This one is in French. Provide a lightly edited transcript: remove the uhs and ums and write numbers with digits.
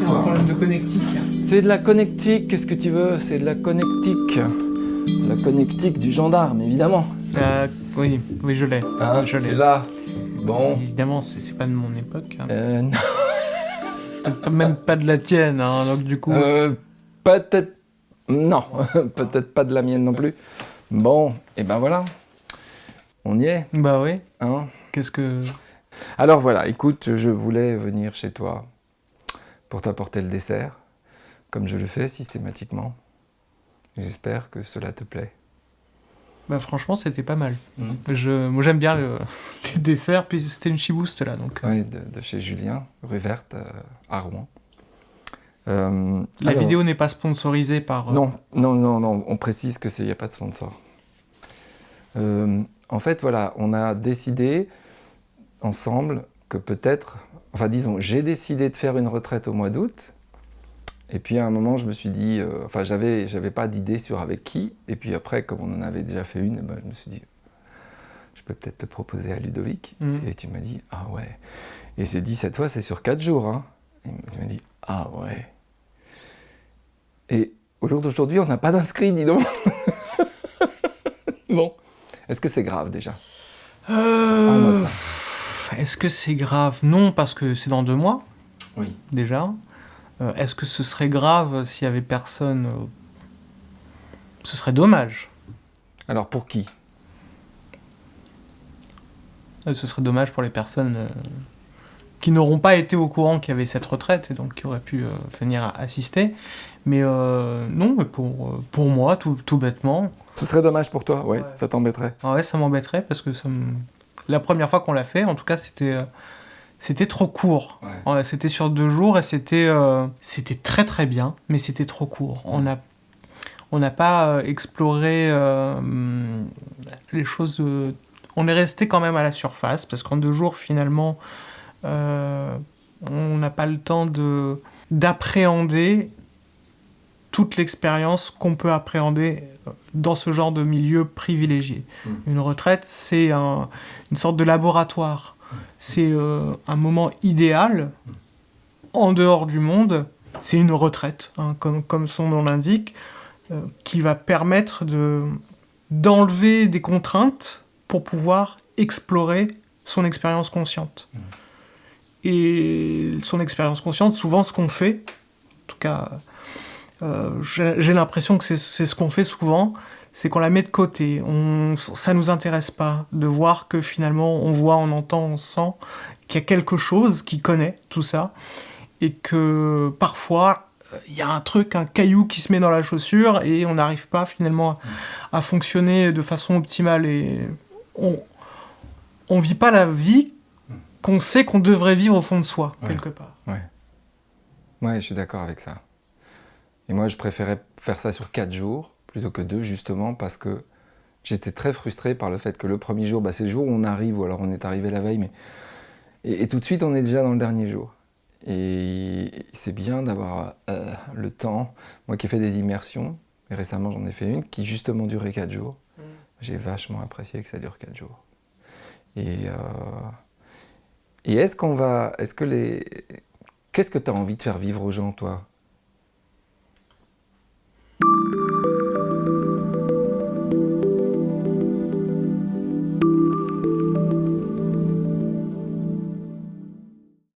C'est un problème de connectique. C'est de la connectique, qu'est-ce que tu veux? C'est de la connectique. La connectique du gendarme, évidemment. Oui, je l'ai. Hein, je tu l'ai. l'as. Bon. Évidemment, c'est pas de mon époque. Non. Même pas de la tienne, hein, donc du coup... Peut-être... Non, peut-être pas de la mienne non plus. Bon, et ben voilà. On y est. Bah oui. Hein? Qu'est-ce que... Alors voilà, écoute, je voulais venir chez toi pour t'apporter le dessert, comme je le fais systématiquement. J'espère que cela te plaît. Bah franchement, c'était pas mal. Moi, j'aime bien les desserts, puis c'était une chibouste, là, donc... Oui, de chez Julien, rue Verte, à Rouen. La vidéo n'est pas sponsorisée par... Non, on précise que il n'y a pas de sponsor. En fait, voilà, on a décidé ensemble que peut-être... Enfin, disons, j'ai décidé de faire une retraite au mois d'août. Et puis, à un moment, je me suis dit... Enfin, j'avais pas d'idée sur avec qui. Et puis après, comme on en avait déjà fait une, ben, je me suis dit... Je peux peut-être le proposer à Ludovic. Et tu m'as dit, ah ouais. Et j'ai dit, cette fois, c'est sur 4 jours. Hein. Et tu m'as dit, ah ouais. Et au jour d'aujourd'hui, on n'a pas d'inscrits, dis donc. Bon. Est-ce que c'est grave, déjà? Parle-moi de ça. Est-ce que c'est grave? Non, parce que c'est dans 2 mois. Oui. Déjà. Est-ce que ce serait grave s'il y avait personne? Ce serait dommage. Alors, pour qui? Ce serait dommage pour les personnes qui n'auront pas été au courant qu'il y avait cette retraite et donc qui auraient pu venir assister. Mais non, mais pour moi, tout bêtement. Ce serait dommage pour toi, ouais. Ça t'embêterait. Ah ouais, ça m'embêterait parce que la première fois qu'on l'a fait, en tout cas, c'était trop court. Ouais. C'était sur 2 jours et c'était très très bien, mais c'était trop court. On n'a pas exploré les choses... On est resté quand même à la surface, parce qu'en 2 jours, finalement, on n'a pas le temps d'appréhender toute l'expérience qu'on peut appréhender dans ce genre de milieu privilégié. Une retraite, c'est une sorte de laboratoire. C'est un moment idéal, en dehors du monde. C'est une retraite, hein, comme son nom l'indique, qui va permettre d'enlever des contraintes pour pouvoir explorer son expérience consciente. Et son expérience consciente, souvent ce qu'on fait, en tout cas, j'ai l'impression que c'est ce qu'on fait souvent, c'est qu'on la met de côté. Ça nous intéresse pas de voir que finalement on voit, on entend, on sent qu'il y a quelque chose qui connaît tout ça, et que parfois il y a un truc, un caillou qui se met dans la chaussure et on n'arrive pas finalement à fonctionner de façon optimale. Et on vit pas la vie qu'on sait qu'on devrait vivre au fond de soi, quelque part. Ouais, je suis d'accord avec ça. Et moi, je préférais faire ça sur 4 jours, plutôt que 2, justement, parce que j'étais très frustré par le fait que le premier jour, c'est le jour où on arrive, ou alors on est arrivé la veille, mais... Et tout de suite, on est déjà dans le dernier jour. Et c'est bien d'avoir le temps. Moi qui ai fait des immersions, et récemment j'en ai fait une, qui justement durait 4 jours. J'ai vachement apprécié que ça dure 4 jours. Et est-ce que qu'est-ce que tu as envie de faire vivre aux gens, toi?